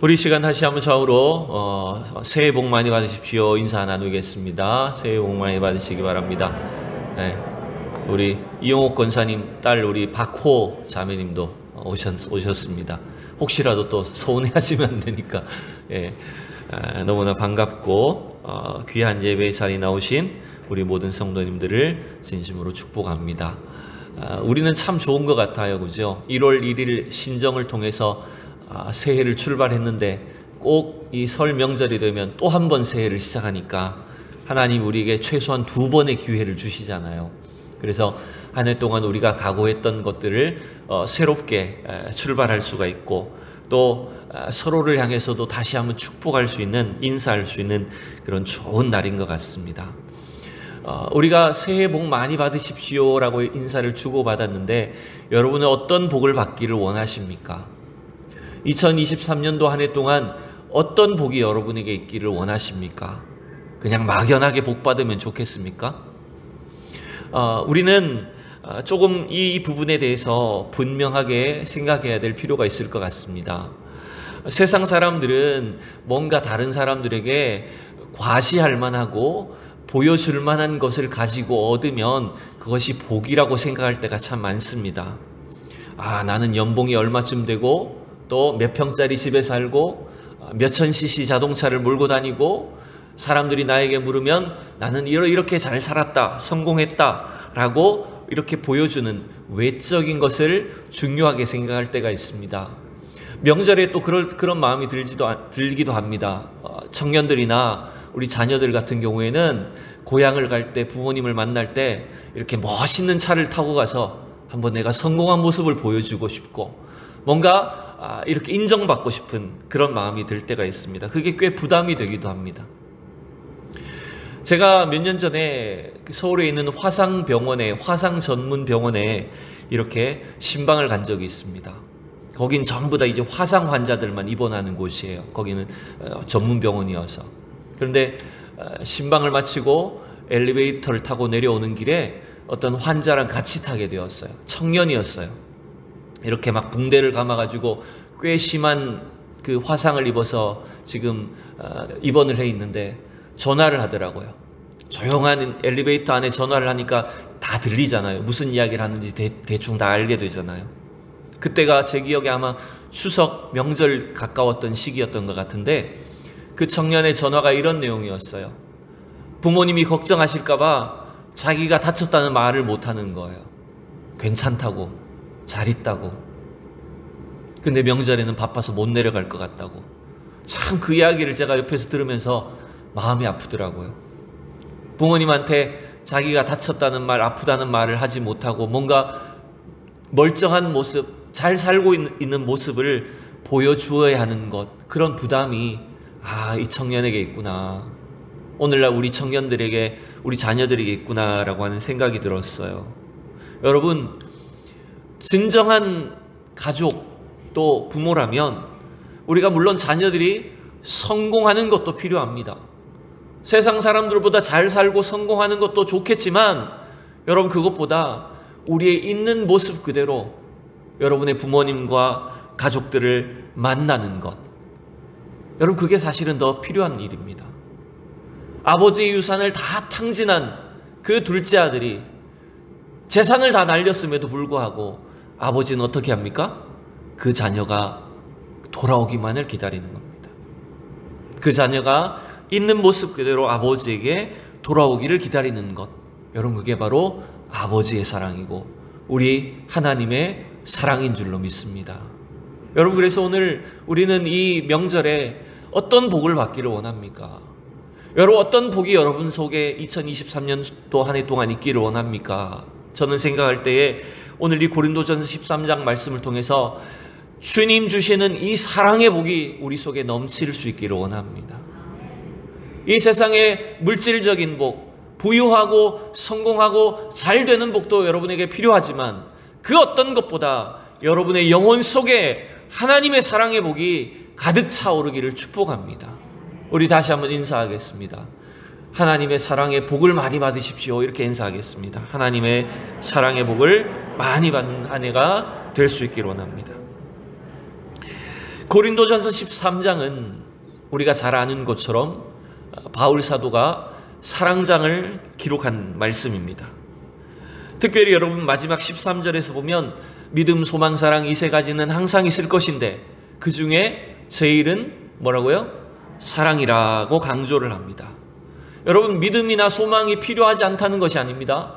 우리 시간 다시 한번 좌우로 새해 복 많이 받으십시오. 인사 나누겠습니다. 새해 복 많이 받으시기 바랍니다. 네, 우리 이용옥 권사님 딸 우리 박호 자매님도 오셨습니다. 혹시라도 또 서운해하시면 안 되니까 너무나 반갑고 귀한 예배의 자리에 나오신 우리 모든 성도님들을 진심으로 축복합니다. 우리는 참 좋은 것 같아요, 그죠? 1월 1일 신정을 통해서 새해를 출발했는데 꼭 이 설 명절이 되면 또 한 번 새해를 시작하니까 하나님 우리에게 최소한 2번의 기회를 주시잖아요. 그래서 한 해 동안 우리가 각오했던 것들을 새롭게 출발할 수가 있고 또 서로를 향해서도 다시 한번 축복할 수 있는, 인사할 수 있는 그런 좋은 날인 것 같습니다. 우리가 새해 복 많이 받으십시오 라고 인사를 주고받았는데 여러분은 어떤 복을 받기를 원하십니까? 2023년도 한 해 동안 어떤 복이 여러분에게 있기를 원하십니까? 그냥 막연하게 복 받으면 좋겠습니까? 우리는 조금 이 부분에 대해서 분명하게 생각해야 될 필요가 있을 것 같습니다. 세상 사람들은 뭔가 다른 사람들에게 과시할 만하고 보여줄 만한 것을 가지고 얻으면 그것이 복이라고 생각할 때가 참 많습니다. 나는 연봉이 얼마쯤 되고 또 몇 평짜리 집에 살고 몇천 cc 자동차를 몰고 다니고 사람들이 나에게 물으면 나는 이렇게 잘 살았다, 성공했다 라고 이렇게 보여주는 외적인 것을 중요하게 생각할 때가 있습니다. 명절에 또 그런 마음이 들기도 합니다. 청년들이나 우리 자녀들 같은 경우에는 고향을 갈 때, 부모님을 만날 때 이렇게 멋있는 차를 타고 가서 한번 내가 성공한 모습을 보여주고 싶고 뭔가 이렇게 인정받고 싶은 그런 마음이 들 때가 있습니다. 그게 꽤 부담이 되기도 합니다. 제가 몇 년 전에 서울에 있는 화상 전문 병원에 이렇게 신방을 간 적이 있습니다. 거긴 전부 다 이제 화상 환자들만 입원하는 곳이에요. 거기는 전문 병원이어서. 그런데 신방을 마치고 엘리베이터를 타고 내려오는 길에 어떤 환자랑 같이 타게 되었어요. 청년이었어요. 이렇게 막 붕대를 감아가지고 꽤 심한 그 화상을 입어서 지금 입원을 해 있는데 전화를 하더라고요. 조용한 엘리베이터 안에 전화를 하니까 다 들리잖아요. 무슨 이야기를 하는지 대충 다 알게 되잖아요. 그때가 제 기억에 아마 추석 명절 가까웠던 시기였던 것 같은데 그 청년의 전화가 이런 내용이었어요. 부모님이 걱정하실까봐 자기가 다쳤다는 말을 못하는 거예요. 괜찮다고, 잘 있다고. 근데 명절에는 바빠서 못 내려갈 것 같다고. 참 그 이야기를 제가 옆에서 들으면서 마음이 아프더라고요. 부모님한테 자기가 다쳤다는 말, 아프다는 말을 하지 못하고 뭔가 멀쩡한 모습, 잘 살고 있는 모습을 보여주어야 하는 것, 그런 부담이 이 청년에게 있구나. 오늘날 우리 청년들에게, 우리 자녀들에게 있구나라고 하는 생각이 들었어요. 여러분, 진정한 가족 또 부모라면 우리가 물론 자녀들이 성공하는 것도 필요합니다. 세상 사람들보다 잘 살고 성공하는 것도 좋겠지만 여러분, 그것보다 우리의 있는 모습 그대로 여러분의 부모님과 가족들을 만나는 것, 여러분 그게 사실은 더 필요한 일입니다. 아버지의 유산을 다 탕진한 그 둘째 아들이 재산을 다 날렸음에도 불구하고 아버지는 어떻게 합니까? 그 자녀가 돌아오기만을 기다리는 겁니다. 그 자녀가 있는 모습 그대로 아버지에게 돌아오기를 기다리는 것, 여러분 그게 바로 아버지의 사랑이고 우리 하나님의 사랑인 줄로 믿습니다. 여러분, 그래서 오늘 우리는 이 명절에 어떤 복을 받기를 원합니까? 여러분, 어떤 복이 여러분 속에 2023년도 한 해 동안 있기를 원합니까? 저는 생각할 때에 오늘 이 고린도전서 13장 말씀을 통해서 주님 주시는 이 사랑의 복이 우리 속에 넘칠 수 있기를 원합니다. 이 세상의 물질적인 복, 부유하고 성공하고 잘 되는 복도 여러분에게 필요하지만 그 어떤 것보다 여러분의 영혼 속에 하나님의 사랑의 복이 가득 차오르기를 축복합니다. 우리 다시 한번 인사하겠습니다. 하나님의 사랑의 복을 많이 받으십시오. 이렇게 인사하겠습니다. 하나님의 사랑의 복을 많이 받는 한 해가 될 수 있기를 원합니다. 고린도전서 13장은 우리가 잘 아는 것처럼 바울 사도가 사랑장을 기록한 말씀입니다. 특별히 여러분 마지막 13절에서 보면 믿음, 소망, 사랑 이 세 가지는 항상 있을 것인데 그 중에 제일은 뭐라고요? 사랑이라고 강조를 합니다. 여러분, 믿음이나 소망이 필요하지 않다는 것이 아닙니다.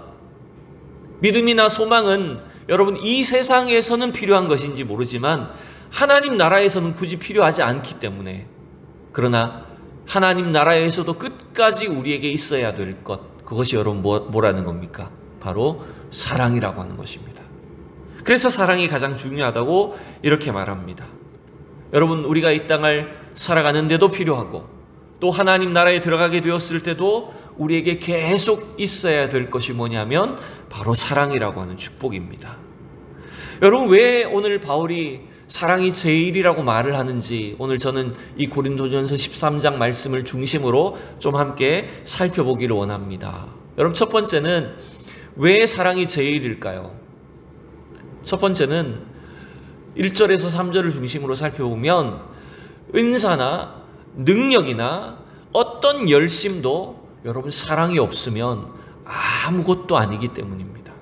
믿음이나 소망은 여러분 이 세상에서는 필요한 것인지 모르지만 하나님 나라에서는 굳이 필요하지 않기 때문에, 그러나 하나님 나라에서도 끝까지 우리에게 있어야 될 것, 그것이 여러분 뭐라는 겁니까? 바로 사랑이라고 하는 것입니다. 그래서 사랑이 가장 중요하다고 이렇게 말합니다. 여러분, 우리가 이 땅을 살아가는 데도 필요하고 또 하나님 나라에 들어가게 되었을 때도 우리에게 계속 있어야 될 것이 뭐냐면 바로 사랑이라고 하는 축복입니다. 여러분, 왜 오늘 바울이 사랑이 제일이라고 말을 하는지 오늘 저는 이 고린도전서 13장 말씀을 중심으로 좀 함께 살펴보기를 원합니다. 여러분, 첫 번째는 왜 사랑이 제일일까요? 첫 번째는 1절에서 3절을 중심으로 살펴보면 은사나 능력이나 어떤 열심도 여러분 사랑이 없으면 아무것도 아니기 때문입니다.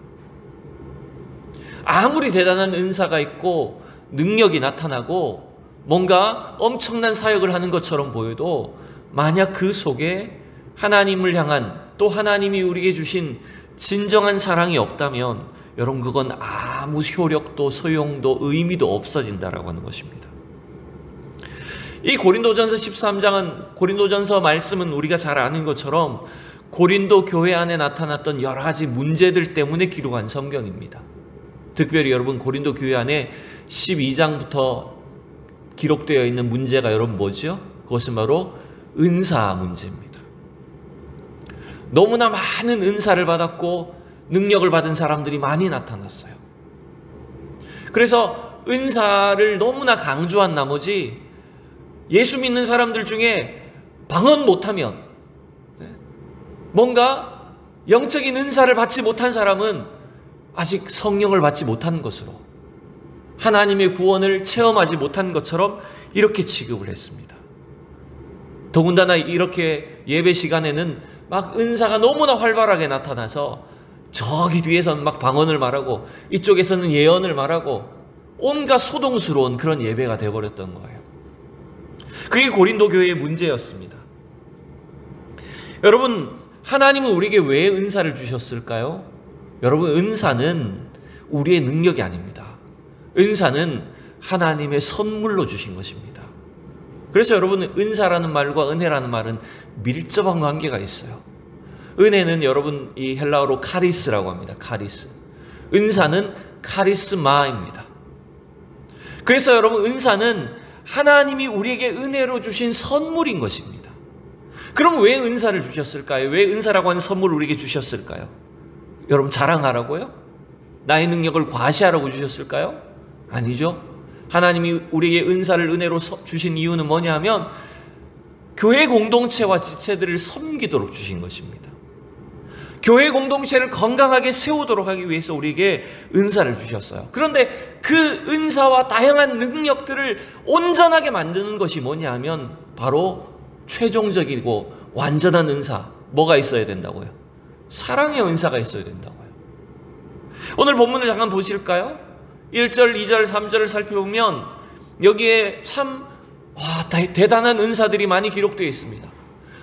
아무리 대단한 은사가 있고 능력이 나타나고 뭔가 엄청난 사역을 하는 것처럼 보여도 만약 그 속에 하나님을 향한 또 하나님이 우리에게 주신 진정한 사랑이 없다면 여러분 그건 아무 효력도 소용도 의미도 없어진다라고 하는 것입니다. 이 고린도전서 13장은 고린도전서 말씀은 우리가 잘 아는 것처럼 고린도 교회 안에 나타났던 여러 가지 문제들 때문에 기록한 성경입니다. 특별히 여러분 고린도 교회 안에 12장부터 기록되어 있는 문제가 여러분 뭐죠? 그것은 바로 은사 문제입니다. 너무나 많은 은사를 받았고 능력을 받은 사람들이 많이 나타났어요. 그래서 은사를 너무나 강조한 나머지 예수 믿는 사람들 중에 방언 못하면, 뭔가 영적인 은사를 받지 못한 사람은 아직 성령을 받지 못한 것으로 하나님의 구원을 체험하지 못한 것처럼 이렇게 취급을 했습니다. 더군다나 이렇게 예배 시간에는 막 은사가 너무나 활발하게 나타나서 저기 뒤에서는 막 방언을 말하고 이쪽에서는 예언을 말하고 온갖 소동스러운 그런 예배가 되어버렸던 거예요. 그게 고린도 교회의 문제였습니다. 여러분, 하나님은 우리에게 왜 은사를 주셨을까요? 여러분, 은사는 우리의 능력이 아닙니다. 은사는 하나님의 선물로 주신 것입니다. 그래서 여러분, 은사라는 말과 은혜라는 말은 밀접한 관계가 있어요. 은혜는 여러분 이 헬라어로 카리스라고 합니다. 카리스. 은사는 카리스마입니다. 그래서 여러분, 은사는 하나님이 우리에게 은혜로 주신 선물인 것입니다. 그럼 왜 은사를 주셨을까요? 왜 은사라고 하는 선물을 우리에게 주셨을까요? 여러분, 자랑하라고요? 나의 능력을 과시하라고 주셨을까요? 아니죠. 하나님이 우리에게 은사를 은혜로 주신 이유는 뭐냐 하면 교회 공동체와 지체들을 섬기도록 주신 것입니다. 교회 공동체를 건강하게 세우도록 하기 위해서 우리에게 은사를 주셨어요. 그런데 그 은사와 다양한 능력들을 온전하게 만드는 것이 뭐냐 하면 바로 최종적이고 완전한 은사, 뭐가 있어야 된다고요? 사랑의 은사가 있어야 된다고요. 오늘 본문을 잠깐 보실까요? 1절, 2절, 3절을 살펴보면 여기에 참 대단한 은사들이 많이 기록되어 있습니다.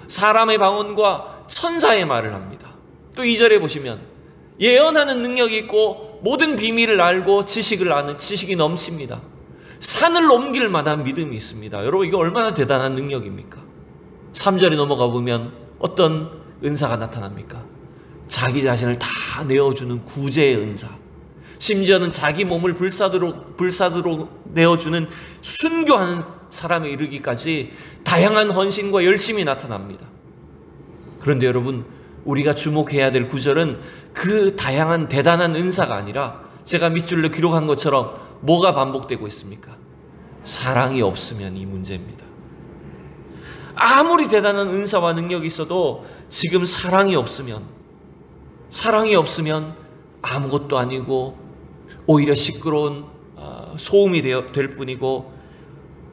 사람의 방언과 천사의 말을 합니다. 또 2절에 보시면 예언하는 능력이 있고 모든 비밀을 알고 지식이 넘칩니다. 산을 옮길 만한 믿음이 있습니다. 여러분, 이게 얼마나 대단한 능력입니까? 3절에 넘어가 보면 어떤 은사가 나타납니까? 자기 자신을 다 내어주는 구제의 은사, 심지어는 자기 몸을 불사도로 내어주는 순교하는 사람에 이르기까지 다양한 헌신과 열심이 나타납니다. 그런데 여러분, 우리가 주목해야 될 구절은 그 다양한 대단한 은사가 아니라 제가 밑줄로 기록한 것처럼 뭐가 반복되고 있습니까? 사랑이 없으면 이 문제입니다. 아무리 대단한 은사와 능력이 있어도 지금 사랑이 없으면 아무것도 아니고 오히려 시끄러운 소음이 될 뿐이고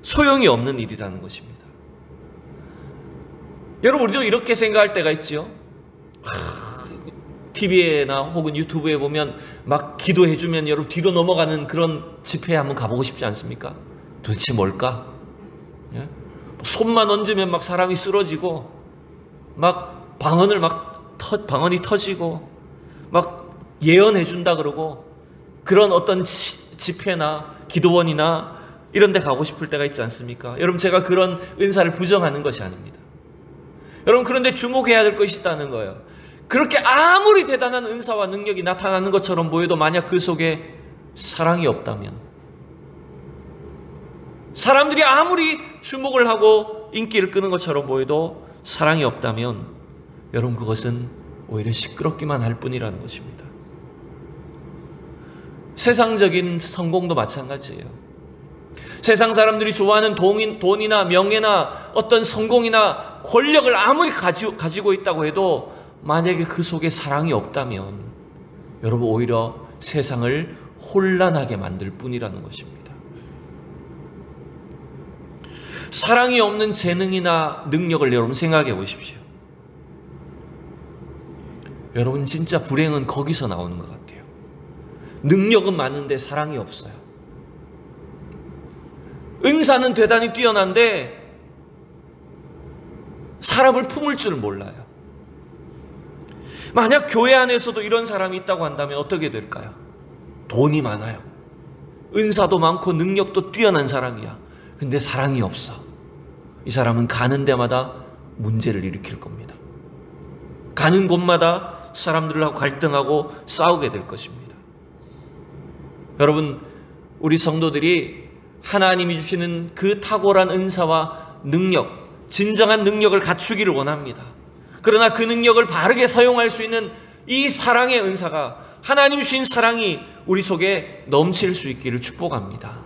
소용이 없는 일이라는 것입니다. 여러분, 우리도 이렇게 생각할 때가 있지요. TV에나 혹은 유튜브에 보면 막 기도해주면 여러분 뒤로 넘어가는 그런 집회에 한번 가보고 싶지 않습니까? 도대체 뭘까? 예? 손만 얹으면 막 사람이 쓰러지고 막 방언이 터지고 막 예언해준다 그러고 그런 어떤 집회나 기도원이나 이런 데 가고 싶을 때가 있지 않습니까? 여러분, 제가 그런 은사를 부정하는 것이 아닙니다. 여러분, 그런데 주목해야 될 것이 있다는 거예요. 그렇게 아무리 대단한 은사와 능력이 나타나는 것처럼 보여도 만약 그 속에 사랑이 없다면, 사람들이 아무리 주목을 하고 인기를 끄는 것처럼 보여도 사랑이 없다면 여러분, 그것은 오히려 시끄럽기만 할 뿐이라는 것입니다. 세상적인 성공도 마찬가지예요. 세상 사람들이 좋아하는 돈이나 명예나 어떤 성공이나 권력을 아무리 가지고 있다고 해도 만약에 그 속에 사랑이 없다면 여러분, 오히려 세상을 혼란하게 만들 뿐이라는 것입니다. 사랑이 없는 재능이나 능력을 여러분 생각해 보십시오. 여러분, 진짜 불행은 거기서 나오는 것 같아요. 능력은 많은데 사랑이 없어요. 은사는 대단히 뛰어난데 사람을 품을 줄 몰라요. 만약 교회 안에서도 이런 사람이 있다고 한다면 어떻게 될까요? 돈이 많아요. 은사도 많고 능력도 뛰어난 사람이야. 근데 사랑이 없어. 이 사람은 가는 데마다 문제를 일으킬 겁니다. 가는 곳마다 사람들하고 갈등하고 싸우게 될 것입니다. 여러분, 우리 성도들이 하나님이 주시는 그 탁월한 은사와 능력, 진정한 능력을 갖추기를 원합니다. 그러나 그 능력을 바르게 사용할 수 있는 이 사랑의 은사가, 하나님 주신 사랑이 우리 속에 넘칠 수 있기를 축복합니다.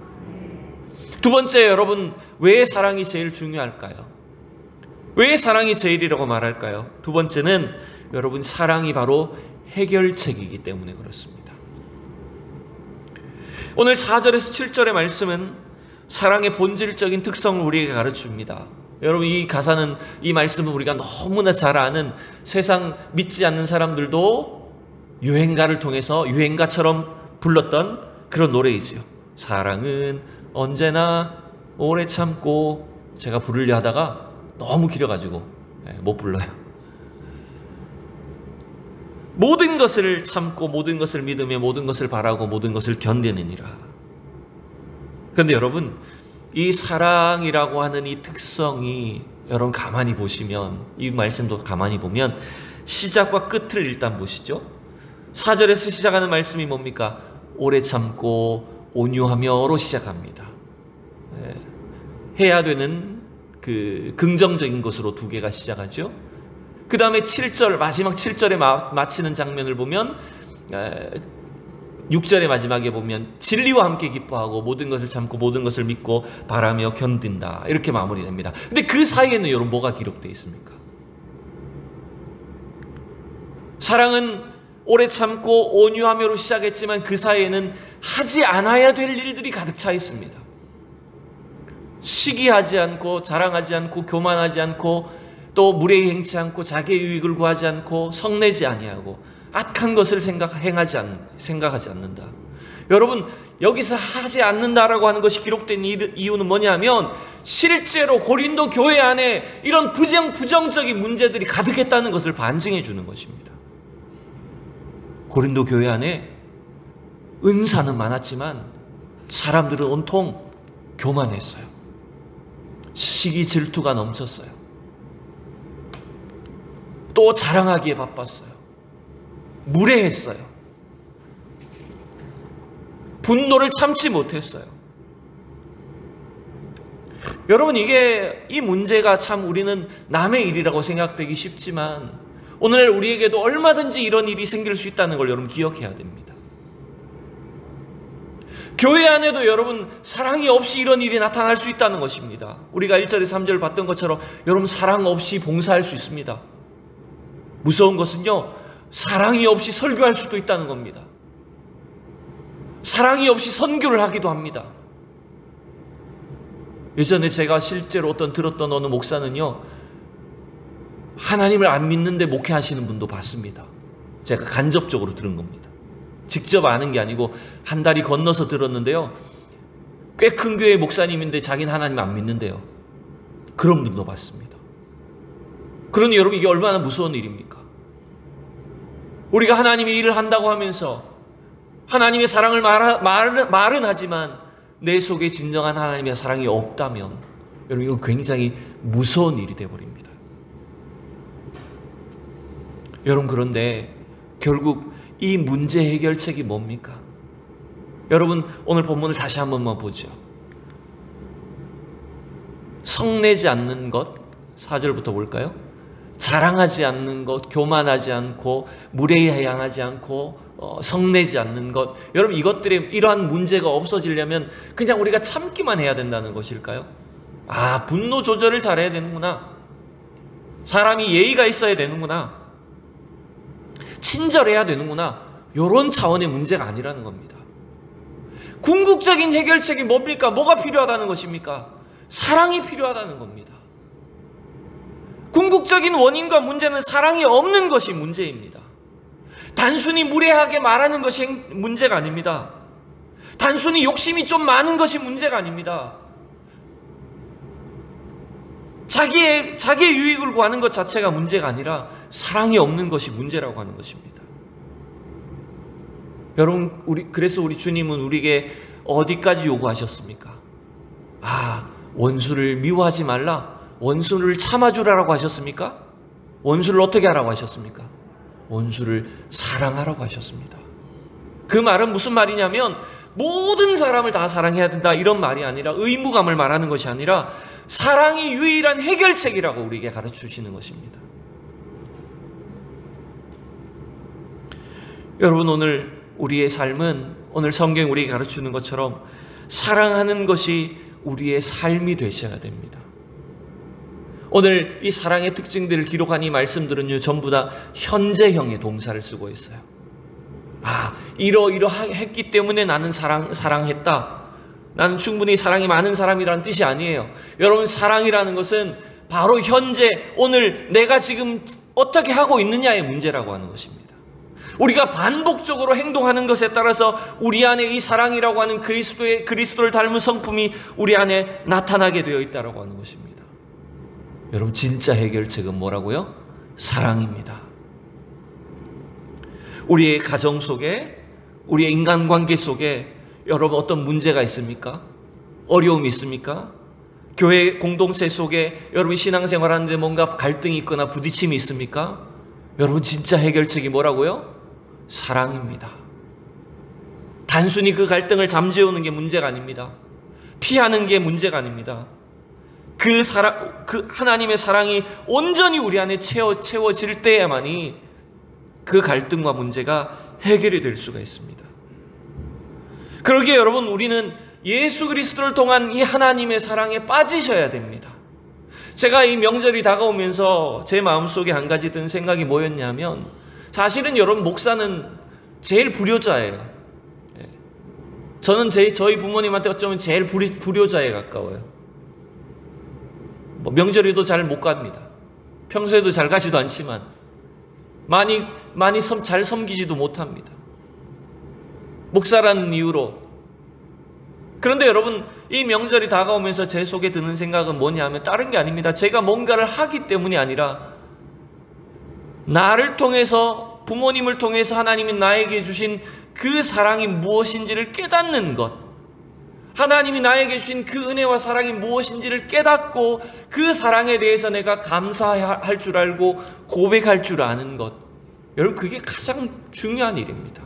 두 번째, 여러분, 왜 사랑이 제일 중요할까요? 왜 사랑이 제일이라고 말할까요? 두 번째는 여러분, 사랑이 바로 해결책이기 때문에 그렇습니다. 오늘 4절에서 7절의 말씀은 사랑의 본질적인 특성을 우리에게 가르칩니다. 여러분, 이 가사는, 이 말씀은 우리가 너무나 잘 아는, 세상 믿지 않는 사람들도 유행가를 통해서 유행가처럼 불렀던 그런 노래이지요. 사랑은 언제나 오래 참고, 제가 부르려 하다가 너무 길어가지고 못 불러요. 모든 것을 참고 모든 것을 믿으며 모든 것을 바라고 모든 것을 견디느니라. 그런데 여러분, 이 사랑이라고 하는 이 특성이 여러분 가만히 보시면, 이 말씀도 가만히 보면 시작과 끝을 일단 보시죠. 4절에서 시작하는 말씀이 뭡니까? 오래 참고 온유하며로 시작합니다. 해야 되는 그 긍정적인 것으로 두 개가 시작하죠. 그 다음에 7절, 마지막 7절에 마치는 장면을 보면 6절의 마지막에 보면 진리와 함께 기뻐하고 모든 것을 참고 모든 것을 믿고 바라며 견딘다, 이렇게 마무리됩니다. 근데 그 사이에는 여러분 뭐가 기록되어 있습니까? 사랑은 오래 참고 온유하며로 시작했지만 그 사이에는 하지 않아야 될 일들이 가득 차 있습니다. 시기하지 않고 자랑하지 않고 교만하지 않고 또 무례히 행치 않고 자기의 유익을 구하지 않고 성내지 아니하고 악한 것을 생각하지 않는다. 여러분, 여기서 하지 않는다라고 하는 것이 기록된 이유는 뭐냐면 실제로 고린도 교회 안에 이런 부정적인 문제들이 가득했다는 것을 반증해 주는 것입니다. 고린도 교회 안에 은사는 많았지만 사람들은 온통 교만했어요. 시기 질투가 넘쳤어요. 또 자랑하기에 바빴어요. 무례했어요. 분노를 참지 못했어요. 여러분, 이 문제가 참 우리는 남의 일이라고 생각되기 쉽지만 오늘 우리에게도 얼마든지 이런 일이 생길 수 있다는 걸 여러분 기억해야 됩니다. 교회 안에도 여러분 사랑이 없이 이런 일이 나타날 수 있다는 것입니다. 우리가 1절에 3절을 봤던 것처럼 여러분 사랑 없이 봉사할 수 있습니다. 무서운 것은요, 사랑이 없이 설교할 수도 있다는 겁니다. 사랑이 없이 선교를 하기도 합니다. 예전에 제가 실제로 들었던 어느 목사는요, 하나님을 안 믿는데 목회하시는 분도 봤습니다. 제가 간접적으로 들은 겁니다. 직접 아는 게 아니고 한 다리 건너서 들었는데요, 꽤 큰 교회 목사님인데 자기는 하나님 안 믿는데요. 그런 분도 봤습니다. 그러니 여러분, 이게 얼마나 무서운 일입니까? 우리가 하나님의 일을 한다고 하면서 하나님의 사랑을 말은 하지만 내 속에 진정한 하나님의 사랑이 없다면 여러분, 이건 굉장히 무서운 일이 되어버립니다. 여러분, 그런데 결국 이 문제 해결책이 뭡니까? 여러분, 오늘 본문을 다시 한 번만 보죠. 성내지 않는 것, 4절부터 볼까요? 자랑하지 않는 것, 교만하지 않고 무례히 향하지 않고 성내지 않는 것. 여러분, 이것들의 이러한 문제가 없어지려면 그냥 우리가 참기만 해야 된다는 것일까요? 아, 분노 조절을 잘해야 되는구나. 사람이 예의가 있어야 되는구나. 친절해야 되는구나. 이런 차원의 문제가 아니라는 겁니다. 궁극적인 해결책이 뭡니까? 뭐가 필요하다는 것입니까? 사랑이 필요하다는 겁니다. 궁극적인 원인과 문제는 사랑이 없는 것이 문제입니다. 단순히 무례하게 말하는 것이 문제가 아닙니다. 단순히 욕심이 좀 많은 것이 문제가 아닙니다. 자기의 유익을 구하는 것 자체가 문제가 아니라 사랑이 없는 것이 문제라고 하는 것입니다. 여러분, 그래서 우리 주님은 우리에게 어디까지 요구하셨습니까? 원수를 미워하지 말라, 원수를 참아주라고 하셨습니까? 원수를 어떻게 하라고 하셨습니까? 원수를 사랑하라고 하셨습니다. 그 말은 무슨 말이냐면 모든 사람을 다 사랑해야 된다, 이런 말이 아니라, 의무감을 말하는 것이 아니라 사랑이 유일한 해결책이라고 우리에게 가르쳐 주시는 것입니다. 여러분, 오늘 우리의 삶은, 오늘 성경이 우리에게 가르치는 것처럼 사랑하는 것이 우리의 삶이 되셔야 됩니다. 오늘 이 사랑의 특징들을 기록한 이 말씀들은요, 전부 다 현재형의 동사를 쓰고 있어요. 이러했기 때문에 나는 사랑했다, 나는 충분히 사랑이 많은 사람이라는 뜻이 아니에요. 여러분, 사랑이라는 것은 바로 현재, 오늘 내가 지금 어떻게 하고 있느냐의 문제라고 하는 것입니다. 우리가 반복적으로 행동하는 것에 따라서 우리 안에 이 사랑이라고 하는 그리스도를 닮은 성품이 우리 안에 나타나게 되어 있다고 하는 것입니다. 여러분, 진짜 해결책은 뭐라고요? 사랑입니다. 우리의 가정 속에, 우리의 인간관계 속에 여러분, 어떤 문제가 있습니까? 어려움이 있습니까? 교회 공동체 속에 여러분 신앙생활하는데 뭔가 갈등이 있거나 부딪힘이 있습니까? 여러분, 진짜 해결책이 뭐라고요? 사랑입니다. 단순히 그 갈등을 잠재우는 게 문제가 아닙니다. 피하는 게 문제가 아닙니다. 그 하나님의 사랑이 온전히 우리 안에 채워질 때야만이 그 갈등과 문제가 해결이 될 수가 있습니다. 그러기에 여러분, 우리는 예수 그리스도를 통한 이 하나님의 사랑에 빠지셔야 됩니다. 제가 이 명절이 다가오면서 제 마음속에 한 가지 든 생각이 뭐였냐면, 사실은 여러분, 목사는 제일 불효자예요. 저는 저희 부모님한테 어쩌면 제일 불효자에 가까워요. 명절에도 잘 못 갑니다. 평소에도 잘 가지도 않지만 많이 잘 섬기지도 못합니다. 목사라는 이유로. 그런데 여러분, 이 명절이 다가오면서 제 속에 드는 생각은 뭐냐 하면 다른 게 아닙니다. 제가 뭔가를 하기 때문이 아니라 나를 통해서, 부모님을 통해서 하나님이 나에게 주신 그 사랑이 무엇인지를 깨닫는 것, 하나님이 나에게 주신 그 은혜와 사랑이 무엇인지를 깨닫고 그 사랑에 대해서 내가 감사할 줄 알고 고백할 줄 아는 것, 여러분, 그게 가장 중요한 일입니다.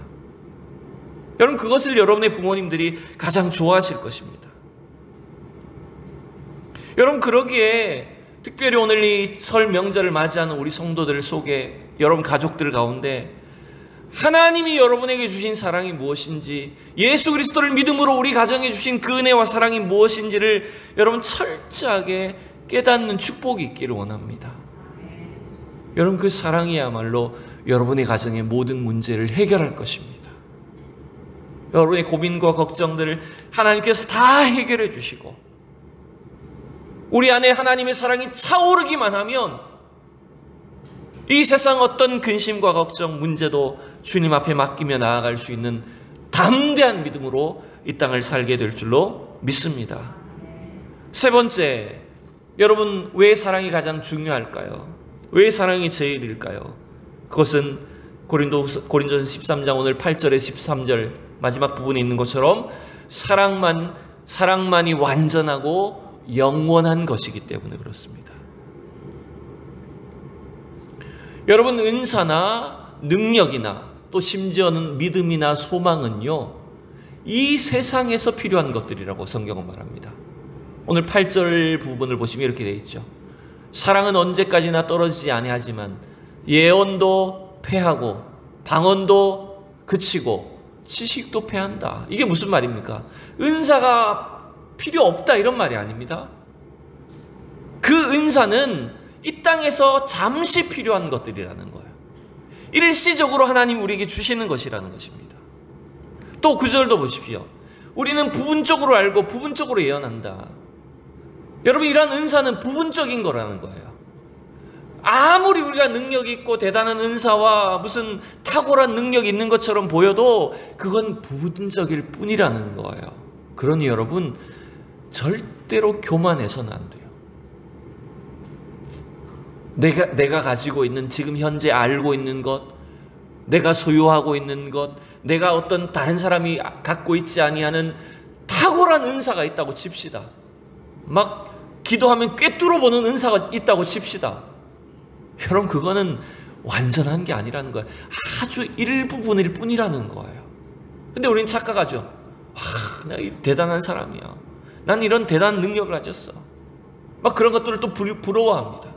여러분, 그것을 여러분의 부모님들이 가장 좋아하실 것입니다. 여러분, 그러기에 특별히 오늘 이 설 명절을 맞이하는 우리 성도들 속에, 여러분 가족들 가운데 하나님이 여러분에게 주신 사랑이 무엇인지, 예수 그리스도를 믿음으로 우리 가정에 주신 그 은혜와 사랑이 무엇인지를 여러분 철저하게 깨닫는 축복이 있기를 원합니다. 여러분, 그 사랑이야말로 여러분의 가정의 모든 문제를 해결할 것입니다. 여러분의 고민과 걱정들을 하나님께서 다 해결해 주시고, 우리 안에 하나님의 사랑이 차오르기만 하면 이 세상 어떤 근심과 걱정, 문제도 주님 앞에 맡기며 나아갈 수 있는 담대한 믿음으로 이 땅을 살게 될 줄로 믿습니다. 세 번째, 여러분, 왜 사랑이 가장 중요할까요? 왜 사랑이 제일일까요? 그것은 고린도전서 13장 오늘 8절에 13절 마지막 부분에 있는 것처럼 사랑만이 완전하고 영원한 것이기 때문에 그렇습니다. 여러분, 은사나 능력이나 또 심지어는 믿음이나 소망은요, 이 세상에서 필요한 것들이라고 성경은 말합니다. 오늘 8절 부분을 보시면 이렇게 되어 있죠. 사랑은 언제까지나 떨어지지 아니하지만 예언도 패하고 방언도 그치고 지식도 패한다. 이게 무슨 말입니까? 은사가 필요 없다 이런 말이 아닙니다. 그 은사는 이 땅에서 잠시 필요한 것들이라는 거예요. 일시적으로 하나님 우리에게 주시는 것이라는 것입니다. 또 9절도 보십시오. 우리는 부분적으로 알고 부분적으로 예언한다. 여러분, 이러한 은사는 부분적인 거라는 거예요. 아무리 우리가 능력이 있고 대단한 은사와 무슨 탁월한 능력이 있는 것처럼 보여도 그건 부분적일 뿐이라는 거예요. 그러니 여러분, 절대로 교만해서는 안 돼요. 내가 가지고 있는, 지금 현재 알고 있는 것, 내가 소유하고 있는 것, 내가 어떤 다른 사람이 갖고 있지 아니하는 탁월한 은사가 있다고 칩시다. 막 기도하면 꿰뚫어 보는 은사가 있다고 칩시다. 여러분, 그거는 완전한 게 아니라는 거예요. 아주 일부분일 뿐이라는 거예요. 근데 우리는 착각하죠. 내가 대단한 사람이야. 난 이런 대단한 능력을 가졌어. 막 그런 것들을 또 부러워합니다.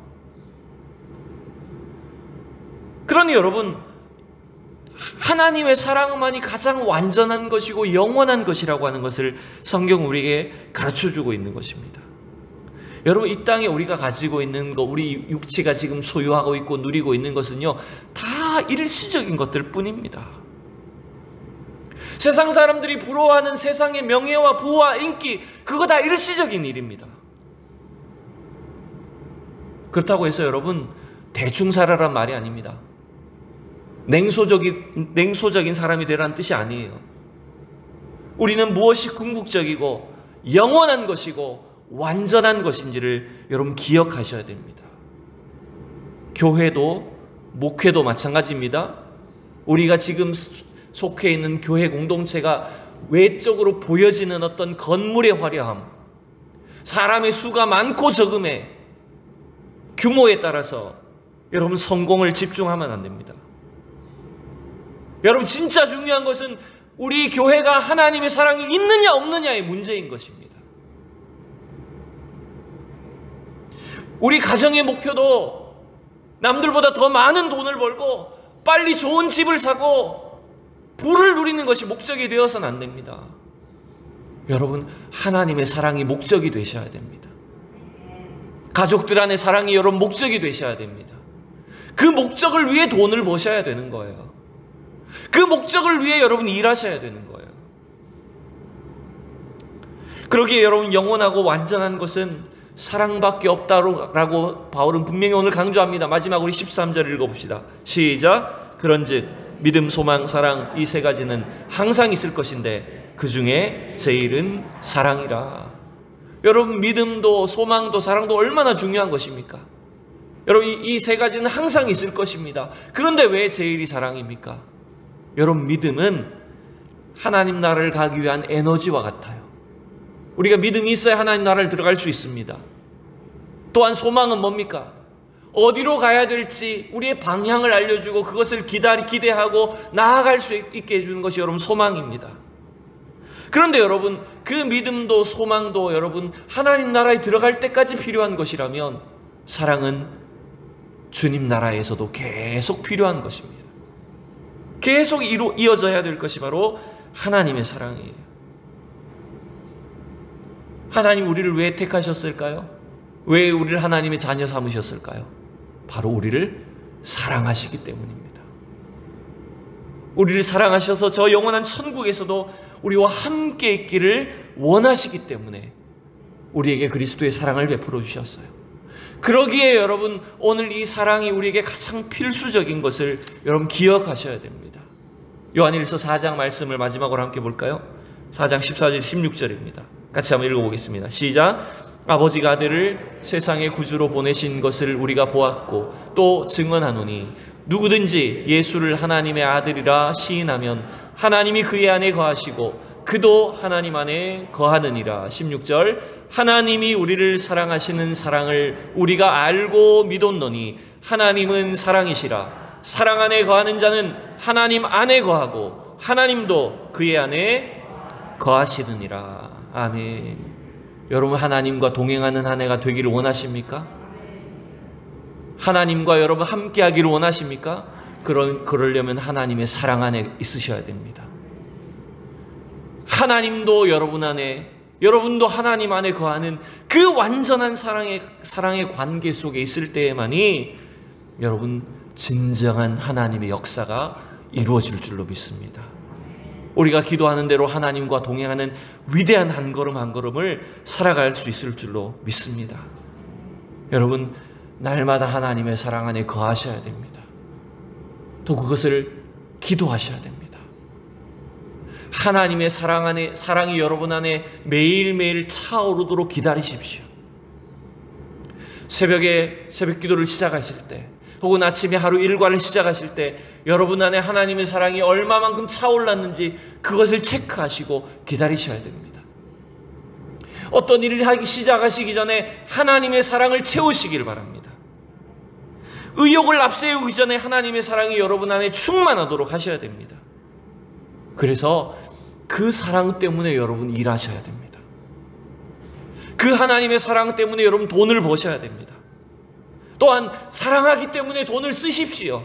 그러니 여러분, 하나님의 사랑만이 가장 완전한 것이고 영원한 것이라고 하는 것을 성경은 우리에게 가르쳐주고 있는 것입니다. 여러분, 이 땅에 우리가 가지고 있는 것, 우리 육체가 지금 소유하고 있고 누리고 있는 것은요, 다 일시적인 것들 뿐입니다. 세상 사람들이 부러워하는 세상의 명예와 부와 인기, 그거 다 일시적인 일입니다. 그렇다고 해서 여러분, 대충 살아란 말이 아닙니다. 냉소적인 사람이 되라는 뜻이 아니에요. 우리는 무엇이 궁극적이고 영원한 것이고 완전한 것인지를 여러분 기억하셔야 됩니다. 교회도 목회도 마찬가지입니다. 우리가 지금 속해 있는 교회 공동체가 외적으로 보여지는 어떤 건물의 화려함, 사람의 수가 많고 적음의 규모에 따라서 여러분 성공을 집중하면 안 됩니다. 여러분, 진짜 중요한 것은 우리 교회가 하나님의 사랑이 있느냐 없느냐의 문제인 것입니다. 우리 가정의 목표도 남들보다 더 많은 돈을 벌고 빨리 좋은 집을 사고 부를 누리는 것이 목적이 되어서는 안 됩니다. 여러분, 하나님의 사랑이 목적이 되셔야 됩니다. 가족들 안의 사랑이 여러분 목적이 되셔야 됩니다. 그 목적을 위해 돈을 버셔야 되는 거예요. 그 목적을 위해 여러분 일하셔야 되는 거예요. 그러기에 여러분, 영원하고 완전한 것은 사랑밖에 없다라고 바울은 분명히 오늘 강조합니다. 마지막 우리 13절 읽어봅시다. 시작. 그런즉 믿음, 소망, 사랑, 이 세 가지는 항상 있을 것인데 그 중에 제일은 사랑이라. 여러분, 믿음도 소망도 사랑도 얼마나 중요한 것입니까? 여러분, 이 세 가지는 항상 있을 것입니다. 그런데 왜 제일이 사랑입니까? 여러분, 믿음은 하나님 나라를 가기 위한 에너지와 같아요. 우리가 믿음이 있어야 하나님 나라를 들어갈 수 있습니다. 또한 소망은 뭡니까? 어디로 가야 될지 우리의 방향을 알려주고 그것을 기대하고 나아갈 수 있게 해주는 것이 여러분 소망입니다. 그런데 여러분, 그 믿음도 소망도 여러분 하나님 나라에 들어갈 때까지 필요한 것이라면 사랑은 주님 나라에서도 계속 필요한 것입니다. 계속 이어져야 될 것이 바로 하나님의 사랑이에요. 하나님 우리를 왜 택하셨을까요? 왜 우리를 하나님의 자녀 삼으셨을까요? 바로 우리를 사랑하시기 때문입니다. 우리를 사랑하셔서 저 영원한 천국에서도 우리와 함께 있기를 원하시기 때문에 우리에게 그리스도의 사랑을 베풀어 주셨어요. 그러기에 여러분, 오늘 이 사랑이 우리에게 가장 필수적인 것을 여러분 기억하셔야 됩니다. 요한일서 4장 말씀을 마지막으로 함께 볼까요? 4장 14절 16절입니다. 같이 한번 읽어보겠습니다. 시작. 아버지가 아들을 세상의 구주로 보내신 것을 우리가 보았고 또 증언하노니 누구든지 예수를 하나님의 아들이라 시인하면 하나님이 그의 안에 거하시고 그도 하나님 안에 거하느니라. 16절. 하나님이 우리를 사랑하시는 사랑을 우리가 알고 믿었노니 하나님은 사랑이시라. 사랑 안에 거하는 자는 하나님 안에 거하고 하나님도 그의 안에 거하시느니라. 아멘. 여러분, 하나님과 동행하는 한 해가 되기를 원하십니까? 하나님과 여러분 함께 하기를 원하십니까? 그러려면 하나님의 사랑 안에 있으셔야 됩니다. 하나님도 여러분 안에, 여러분도 하나님 안에 거하는 그 완전한 사랑의 관계 속에 있을 때에만이 여러분 진정한 하나님의 역사가 이루어질 줄로 믿습니다. 우리가 기도하는 대로 하나님과 동행하는 위대한 한 걸음 한 걸음을 살아갈 수 있을 줄로 믿습니다. 여러분, 날마다 하나님의 사랑 안에 거하셔야 됩니다. 또 그것을 기도하셔야 됩니다. 하나님의 사랑이 여러분 안에 매일매일 차오르도록 기다리십시오. 새벽에 새벽 기도를 시작하실 때, 혹은 아침에 하루 일과를 시작하실 때 여러분 안에 하나님의 사랑이 얼마만큼 차올랐는지 그것을 체크하시고 기다리셔야 됩니다. 어떤 일을 하기 시작하시기 전에 하나님의 사랑을 채우시길 바랍니다. 의욕을 앞세우기 전에 하나님의 사랑이 여러분 안에 충만하도록 하셔야 됩니다. 그래서 그 사랑 때문에 여러분 일하셔야 됩니다. 그 하나님의 사랑 때문에 여러분 돈을 버셔야 됩니다. 또한 사랑하기 때문에 돈을 쓰십시오.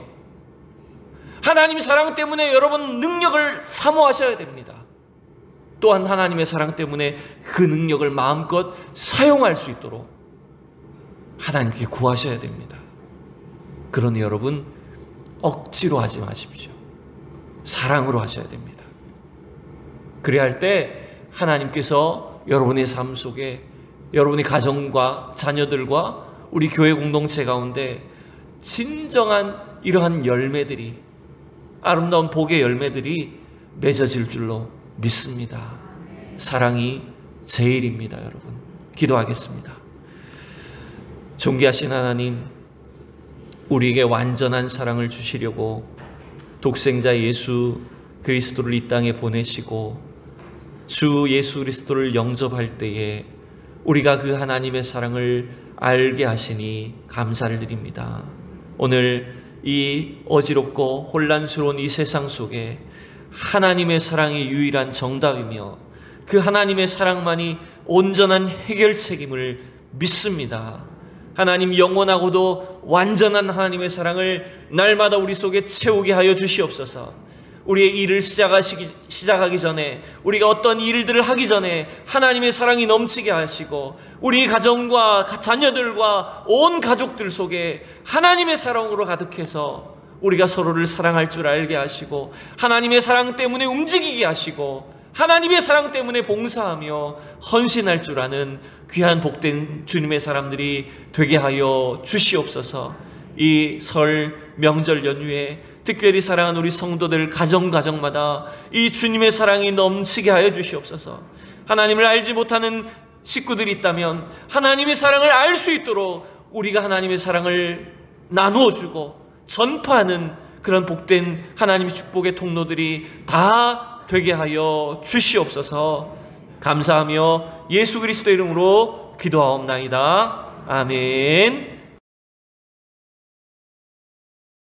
하나님의 사랑 때문에 여러분 능력을 사모하셔야 됩니다. 또한 하나님의 사랑 때문에 그 능력을 마음껏 사용할 수 있도록 하나님께 구하셔야 됩니다. 그러니 여러분 억지로 하지 마십시오. 사랑으로 하셔야 됩니다. 그래야 할 때 하나님께서 여러분의 삶 속에 여러분의 가정과 자녀들과 우리 교회 공동체 가운데 진정한 이러한 열매들이, 아름다운 복의 열매들이 맺어질 줄로 믿습니다. 사랑이 제일입니다. 여러분, 기도하겠습니다. 존귀하신 하나님, 우리에게 완전한 사랑을 주시려고 독생자 예수 그리스도를 이 땅에 보내시고 주 예수 그리스도를 영접할 때에 우리가 그 하나님의 사랑을 알게 하시니 감사를 드립니다. 오늘 이 어지럽고 혼란스러운 이 세상 속에 하나님의 사랑이 유일한 정답이며 그 하나님의 사랑만이 온전한 해결책임을 믿습니다. 하나님, 영원하고도 완전한 하나님의 사랑을 날마다 우리 속에 채우게 하여 주시옵소서. 우리의 일을 시작하기 전에, 우리가 어떤 일들을 하기 전에 하나님의 사랑이 넘치게 하시고 우리 가정과 자녀들과 온 가족들 속에 하나님의 사랑으로 가득해서 우리가 서로를 사랑할 줄 알게 하시고 하나님의 사랑 때문에 움직이게 하시고 하나님의 사랑 때문에 봉사하며 헌신할 줄 아는 귀한 복된 주님의 사람들이 되게 하여 주시옵소서. 이 설 명절 연휴에 특별히 사랑하는 우리 성도들 가정마다 이 주님의 사랑이 넘치게 하여 주시옵소서. 하나님을 알지 못하는 식구들이 있다면 하나님의 사랑을 알 수 있도록 우리가 하나님의 사랑을 나누어주고 전파하는 그런 복된 하나님의 축복의 통로들이 다 되게 하여 주시옵소서. 감사하며 예수 그리스도 이름으로 기도하옵나이다. 아멘.